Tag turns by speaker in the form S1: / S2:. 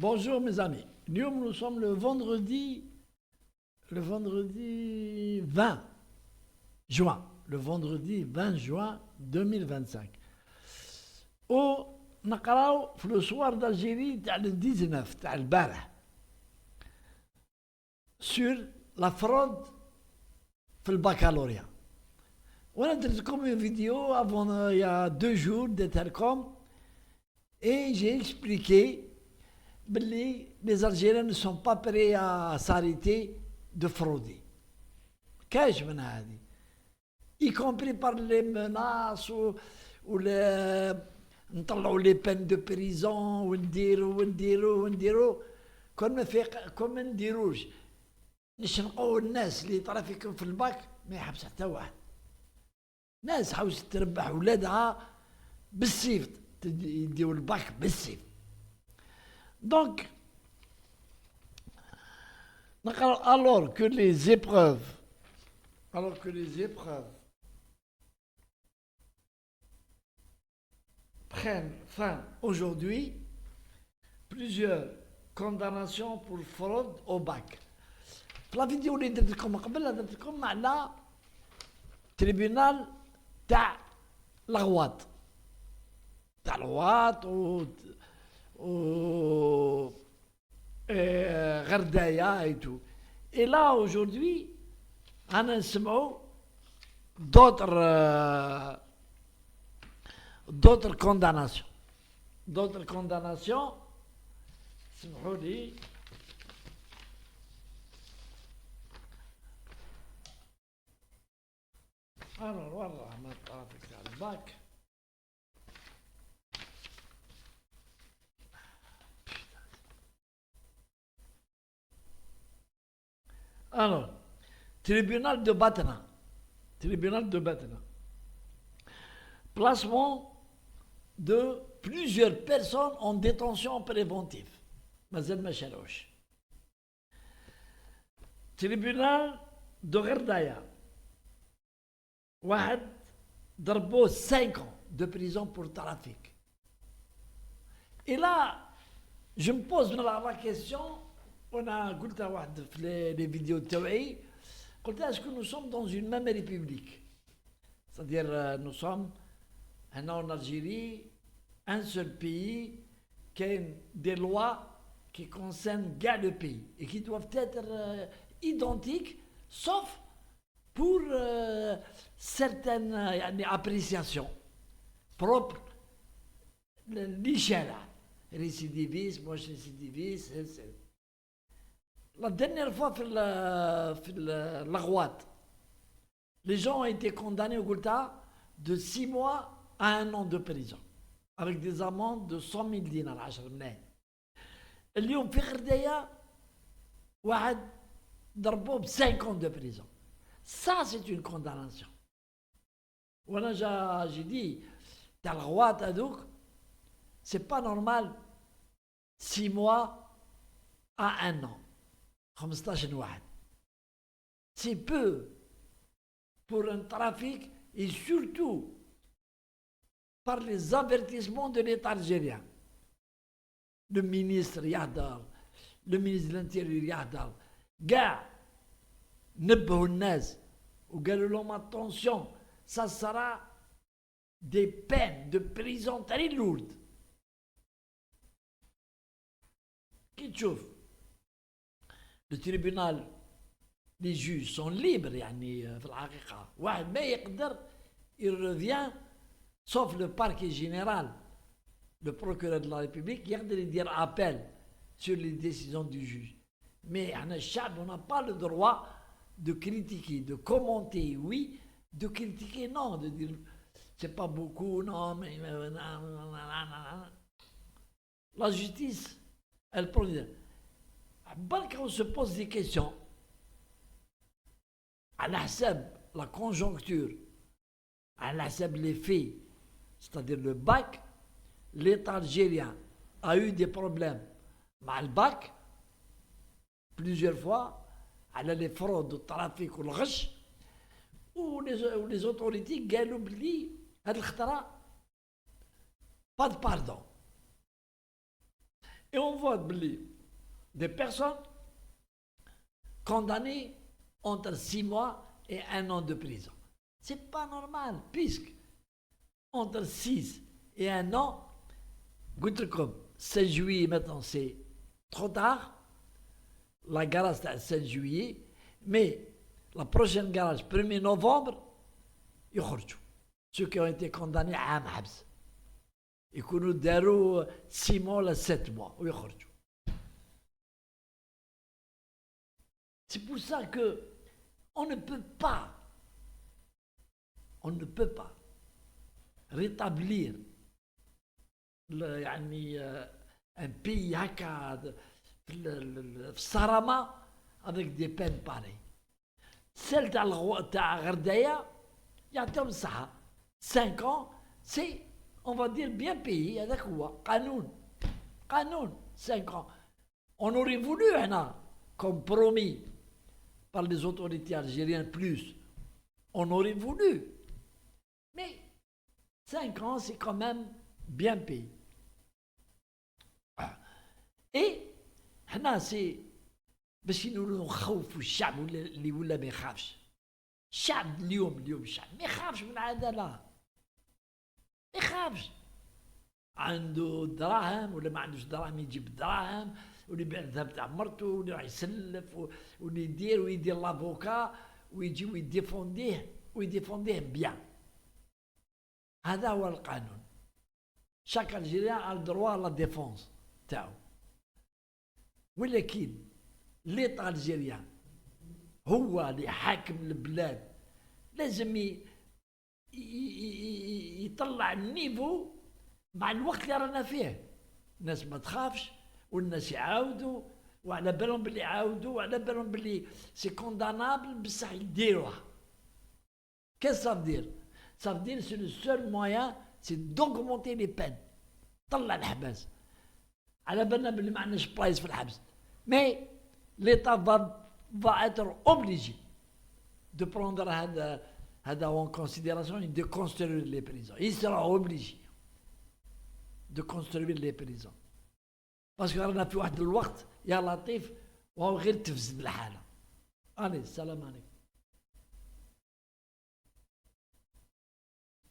S1: Bonjour mes amis. Nous sommes le vendredi 20 juin. Le vendredi 20 juin 2025. ونقراو في le soir d'Algérie تاع le 19 تاع البارح sur la fraude في البكالوريا. وانا درت لكم une vidéo avant il y a 2 jours d'Intercom et j'ai expliqué que les Algériens ne sont pas prêts à s'arrêter de frauder. كاش من هذه y compris par les menaces ou les نطلعوا لي بين دو بريزون ونديروا كون ما نديروش نشنقوا الناس اللي طرا فيكم في الباك ما يحبس حتى واحد. ناس حاوس تربح ولادها بالسيف يديو الباك بالسيف. دونك نقرا alors que les épreuves prennent fin aujourd'hui, plusieurs condamnations pour fraude au bac. في لا فيديو اللي درت لكم قبل درت لكم على تريبيونال تاع الغواط و غردايا et tout. Et là aujourd'hui انا نسمعوا d'autres condamnations. اسمحوا لي. alors والله ما طافك تاع الباك. alors tribunal de Batna. Placement de plusieurs personnes en détention préventive. مازال ما شالوش. tribunal de Gerdaya. واحد ضربوه 5 ans de prison pour trafic. Et là, je me pose la question, وانا قلتها واحد في les vidéos تاعي، قلت est-ce que nous sommes dans une même république? C'est-à-dire nous sommes en Algérie, un seul pays qui a des lois qui concernent le pays et qui doivent être identiques, sauf pour certaines appréciations propres l'Ishara, récidiviste, moi récidiviste, etc. La dernière fois, la Ghouat, les gens ont été condamnés au Goulta de 6 mois à 1 an de prison, avec des amendes de 100 000 dinars, 10 ملايين. اليوم في غردايا واحد ضربوه ب 5 ans de prison. Ça, c'est une condamnation. Voilà, j'ai dit, t'as le roi, t'as donc, c'est pas normal, 6 mois à 1 an. 15 واحد. C'est peu pour un trafic et surtout par les avertissements de l'État algérien. Le ministre Yahdar, le ministre de l'Intérieur Yahdar, gars, نبهوا الناس وقالوا لهم attention, ça sera des peines de prison très lourdes. كي تشوف le tribunal, les juges sont libres يعني في الحقيقة واحد ما يقدر il revient sauf le parquet général, le procureur de la République يقدر يدير appel sur les décisions du juge. Mais احنا الشعب on n'a pas le droit de critiquer, de commenter, oui, de critiquer, non, de dire c'est pas beaucoup, non, mais la justice, elle prend. Quand on se pose des questions, à la conjoncture, à les faits, c'est-à-dire le bac, l'État algérien a eu des problèmes avec le bac plusieurs fois. على لي فرود والترافيك والغش ولي زوتوريتي قالوا بلي هاد الخطره با دو باردون. Et on voit des personnes condamnées entre 6 mois et 1 an de prison. C'est pas normal, puisque entre 6 et 1 an, comme 16 juillet maintenant c'est trop tard, la garage c'est le 16 juillet, mais la prochaine garage, 1er novembre, يخرجوا. Ceux qui ont été condamnés à عام حبس. يكونوا داروا 6 mois ولا 7 mois ويخرجوا. C'est pour ça que on ne peut pas rétablir un pays هكا في الصرامة avec des peines pareilles. Celle تاع غردايا يعطيهم الصحة 5 ans c'est on va dire bien payé هذاك هو قانون 5 ans. On aurait voulu comme promis par les autorités algériennes plus, on aurait voulu, mais 5 ans c'est quand même bien payé. Et حنا سي باش نخوفوا الشعب اللي ولا ما يخافش. الشعب اليوم الشعب ما يخافش من العداله، ما يخافش. عنده دراهم ولا ما عندوش دراهم يجيب دراهم، واللي يبيع الذهب تاع مرته، واللي راح يسلف، واللي يدير لافوكا ويجي ويديفونديه بيان. هذا هو القانون. شاك الجيريان على الدروا لا ديفونس تاعو. ولكن ليطا الجيريان هو اللي حاكم البلاد، لازم يطلع النيفو مع الوقت اللي رانا فيه. الناس ما تخافش والناس يعاودوا، وعلى بالهم باللي يعاودوا، وعلى بالهم باللي سي كوندانابل، بصح يديروها. كيف صافدير؟ صافدير سي لو سول مويان سي دوغمونتي لي بين، طلع الحباس. على بالنا باللي ما عندناش بلايص في الحبس، مي ليتا va être obligé de prendre en considération et de construire les prisons. Il sera obligé de construire les prisons. parce que رانا في واحد الوقت يا لطيف وهو غير تفسد الحالة. السلام عليكم.